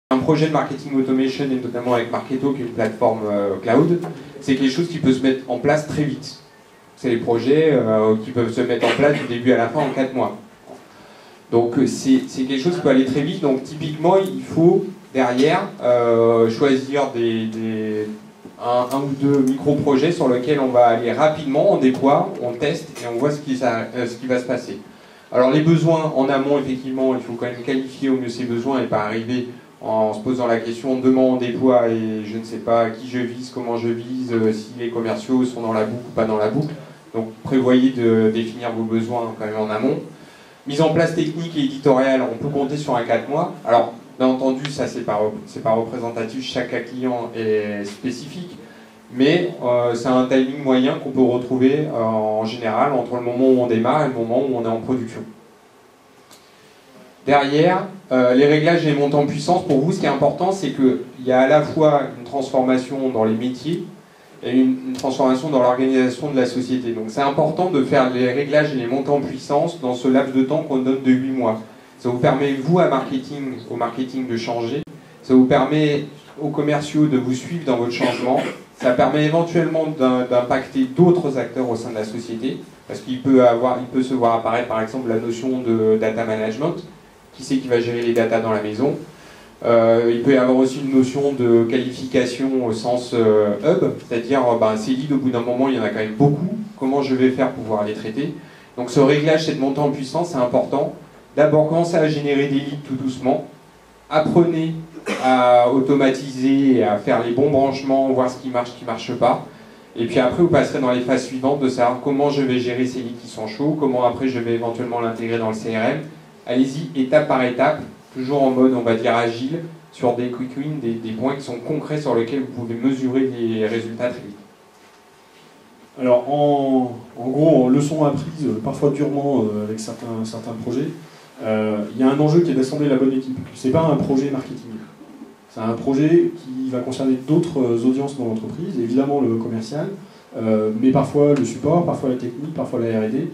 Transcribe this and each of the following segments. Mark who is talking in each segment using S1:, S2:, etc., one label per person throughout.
S1: Un projet de marketing automation, et notamment avec Marketo, qui est une plateforme cloud, c'est quelque chose qui peut se mettre en place très vite. C'est des projets qui peuvent se mettre en place du début à la fin en 4 mois. Donc c'est quelque chose qui peut aller très vite. Donc typiquement, il faut derrière choisir un ou deux micro-projets sur lesquels on va aller rapidement, on déploie, on teste et on voit ce qui va se passer. Alors les besoins en amont, effectivement, il faut quand même qualifier au mieux ces besoins et pas arriver en se posant la question demain on déploie et je ne sais pas qui je vise, comment je vise, si les commerciaux sont dans la boucle ou pas dans la boucle. Donc prévoyez de définir vos besoins quand même en amont. Mise en place technique et éditoriale, on peut compter sur un 4 mois. Alors bien entendu, ça c'est pas représentatif, chaque cas client est spécifique, mais c'est un timing moyen qu'on peut retrouver en général entre le moment où on démarre et le moment où on est en production. Derrière, les réglages et les montées en puissance, pour vous, ce qui est important, c'est qu'il y a à la fois une transformation dans les métiers et une transformation dans l'organisation de la société. Donc c'est important de faire les réglages et les montées en puissance dans ce laps de temps qu'on donne de 8 mois. Ça vous permet, vous, au marketing, de changer. Ça vous permet aux commerciaux de vous suivre dans votre changement. Ça permet éventuellement d'impacter d'autres acteurs au sein de la société, parce qu'il peut se voir apparaître, par exemple, la notion de data management. Qui c'est qui va gérer les datas dans la maison. Il peut y avoir aussi une notion de qualification au sens hub, c'est-à-dire ces leads, au bout d'un moment, il y en a quand même beaucoup. Comment je vais faire pour pouvoir les traiter? Donc ce réglage, cette montée en puissance, c'est important. D'abord, commencez à générer des leads tout doucement. Apprenez à automatiser et à faire les bons branchements, voir ce qui marche pas. Et puis après, vous passerez dans les phases suivantes de savoir comment je vais gérer ces leads qui sont chauds, comment après je vais éventuellement l'intégrer dans le CRM. Allez-y étape par étape, toujours en mode, on va dire, agile, sur des quick wins, des points qui sont concrets sur lesquels vous pouvez mesurer les résultats très vite.
S2: Alors, en gros, en leçon apprise, parfois durement avec certains projets, il y a un enjeu qui est d'assembler la bonne équipe. Ce n'est pas un projet marketing. C'est un projet qui va concerner d'autres audiences dans l'entreprise, évidemment le commercial, mais parfois le support, parfois la technique, parfois la R&D.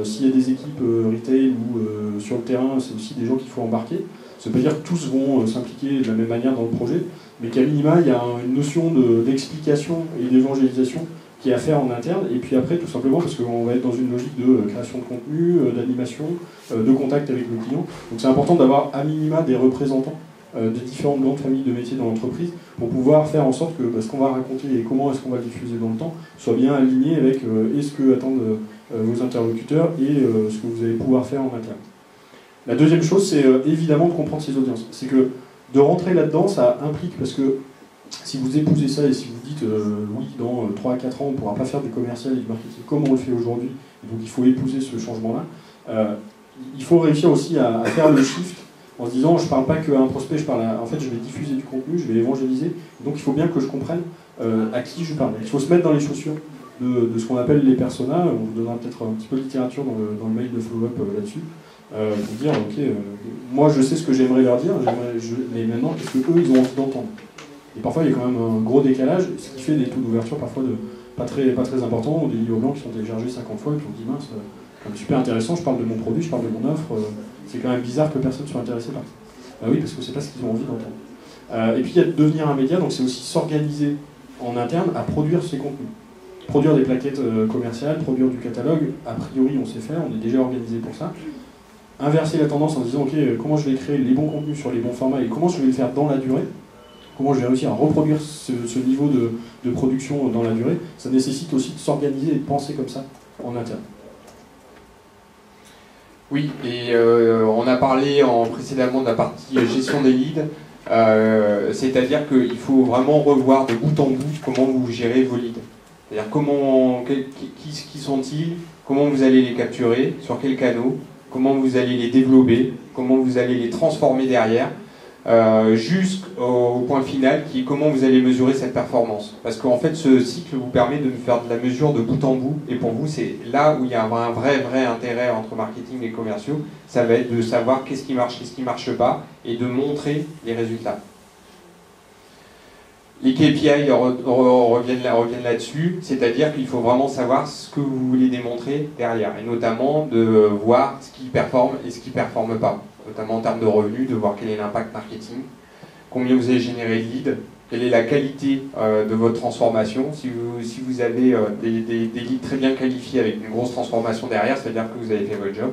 S2: S'il y a des équipes retail ou sur le terrain, c'est aussi des gens qu'il faut embarquer. Ça veut pas dire que tous vont s'impliquer de la même manière dans le projet, mais qu'à minima, il y a une notion d'explication et d'évangélisation qui est à faire en interne. Et puis après, tout simplement, parce qu'on va être dans une logique de création de contenu, d'animation, de contact avec le client. Donc c'est important d'avoir à minima des représentants des différentes grandes familles de métiers dans l'entreprise pour pouvoir faire en sorte que ce qu'on va raconter et comment est-ce qu'on va le diffuser dans le temps soit bien aligné avec ce que attendent vos interlocuteurs et ce que vous allez pouvoir faire en interne. La deuxième chose, c'est évidemment de comprendre ces audiences. C'est que de rentrer là-dedans, ça implique, parce que si vous épousez ça et si vous dites oui, dans 3 à 4 ans, on ne pourra pas faire du commercial et du marketing comme on le fait aujourd'hui, donc il faut épouser ce changement-là, il faut réussir aussi à faire le shift en se disant, je ne parle pas qu'à un prospect, en fait, je vais diffuser du contenu, je vais évangéliser, donc il faut bien que je comprenne à qui je parle. Il faut se mettre dans les chaussures de ce qu'on appelle les personas. On vous donnera peut-être un petit peu de littérature dans le mail de follow-up là-dessus, pour dire, ok, moi je sais ce que j'aimerais leur dire, mais maintenant, qu'est-ce qu'eux, ils ont envie d'entendre? Et parfois, il y a quand même un gros décalage, ce qui fait des taux d'ouverture parfois pas très importants, ou des livres blancs qui sont téléchargés 50 fois, et puis on se dit, mince, c'est super intéressant, je parle de mon produit, je parle de mon offre, c'est quand même bizarre que personne ne soit intéressé par ça. Oui, parce que c'est pas ce qu'ils ont envie d'entendre. Et puis il y a de devenir un média, donc c'est aussi s'organiser en interne à produire ces contenus. Produire des plaquettes commerciales, produire du catalogue, a priori on sait faire, on est déjà organisé pour ça. Inverser la tendance en disant, ok, comment je vais créer les bons contenus sur les bons formats et comment je vais le faire dans la durée, comment je vais réussir à reproduire ce niveau de production dans la durée, ça nécessite aussi de s'organiser et de penser comme ça en interne.
S1: Oui, et on a parlé précédemment de la partie gestion des leads, c'est-à-dire qu'il faut vraiment revoir de bout en bout comment vous gérez vos leads. C'est-à-dire qui sont-ils, comment vous allez les capturer, sur quels canaux, comment vous allez les développer, comment vous allez les transformer derrière, jusqu'au point final qui est comment vous allez mesurer cette performance. Parce qu'en fait, ce cycle vous permet de faire de la mesure de bout en bout, et pour vous, c'est là où il y a un vrai intérêt entre marketing et commerciaux, ça va être de savoir qu'est-ce qui marche pas, et de montrer les résultats. Les KPI reviennent là-dessus, c'est-à-dire qu'il faut vraiment savoir ce que vous voulez démontrer derrière, et notamment de voir ce qui performe et ce qui ne performe pas, notamment en termes de revenus, de voir quel est l'impact marketing, combien vous avez généré de leads, quelle est la qualité de votre transformation. Si vous avez des leads très bien qualifiés avec une grosse transformation derrière, c'est-à-dire que vous avez fait votre job.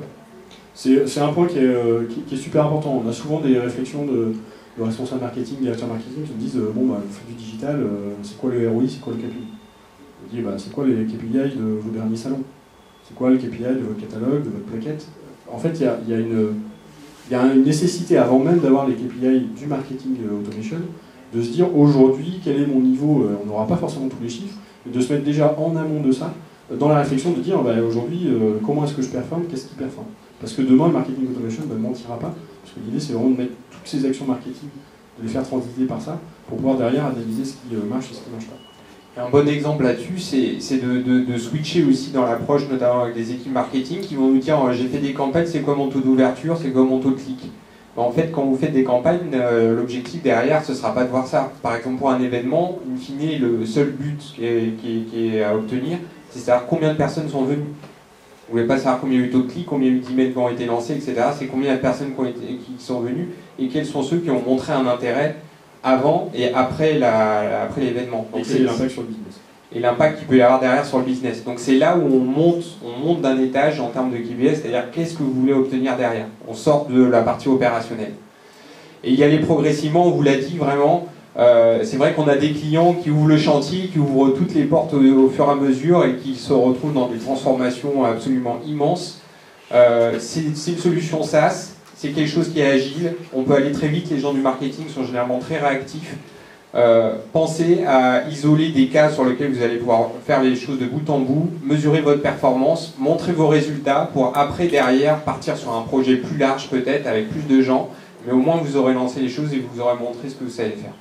S2: C'est un point qui est super important. On a souvent des réflexions de responsables marketing, directeurs marketing qui me disent bon, bah, vous faites du digital, c'est quoi le ROI, c'est quoi le KPI? Je dis bah, c'est quoi les KPI de vos derniers salons? C'est quoi le KPI de votre catalogue, de votre plaquette? En fait, il y a une nécessité, avant même d'avoir les KPI du marketing automation, de se dire aujourd'hui quel est mon niveau, on n'aura pas forcément tous les chiffres, mais de se mettre déjà en amont de ça, dans la réflexion de dire bah, aujourd'hui comment est-ce que je performe, qu'est-ce qui performe. Parce que demain le marketing automation ne mentira pas, parce que l'idée c'est vraiment de mettre toutes ces actions marketing, de les faire transiter par ça, pour pouvoir derrière analyser ce qui marche et ce qui ne marche pas.
S1: Un bon exemple là-dessus, c'est de switcher aussi dans l'approche, notamment avec des équipes marketing qui vont nous dire j'ai fait des campagnes, c'est quoi mon taux d'ouverture, c'est quoi mon taux de clic. En fait, quand vous faites des campagnes, l'objectif derrière, ce ne sera pas de voir ça. Par exemple, pour un événement, in fine, le seul but qui est à obtenir, c'est de savoir combien de personnes sont venues. Vous ne voulez pas savoir combien il y a eu de taux de clic, combien il y a eu d'emails qui ont été lancés, etc. C'est combien de personnes qui sont venues et quels sont ceux qui ont montré un intérêt avant et après l'événement.
S2: Et c'est l'impact sur le business.
S1: Et l'impact qu'il peut y avoir derrière sur le business. Donc c'est là où on monte d'un étage en termes de KPI, c'est-à-dire qu'est-ce que vous voulez obtenir derrière. On sort de la partie opérationnelle. Et y aller progressivement, on vous l'a dit vraiment, c'est vrai qu'on a des clients qui ouvrent le chantier, qui ouvrent toutes les portes au fur et à mesure et qui se retrouvent dans des transformations absolument immenses. C'est une solution SaaS, c'est quelque chose qui est agile, on peut aller très vite, les gens du marketing sont généralement très réactifs. Pensez à isoler des cas sur lesquels vous allez pouvoir faire les choses de bout en bout, mesurer votre performance, montrer vos résultats pour après, derrière, partir sur un projet plus large peut-être, avec plus de gens, mais au moins vous aurez lancé les choses et vous aurez montré ce que vous savez faire.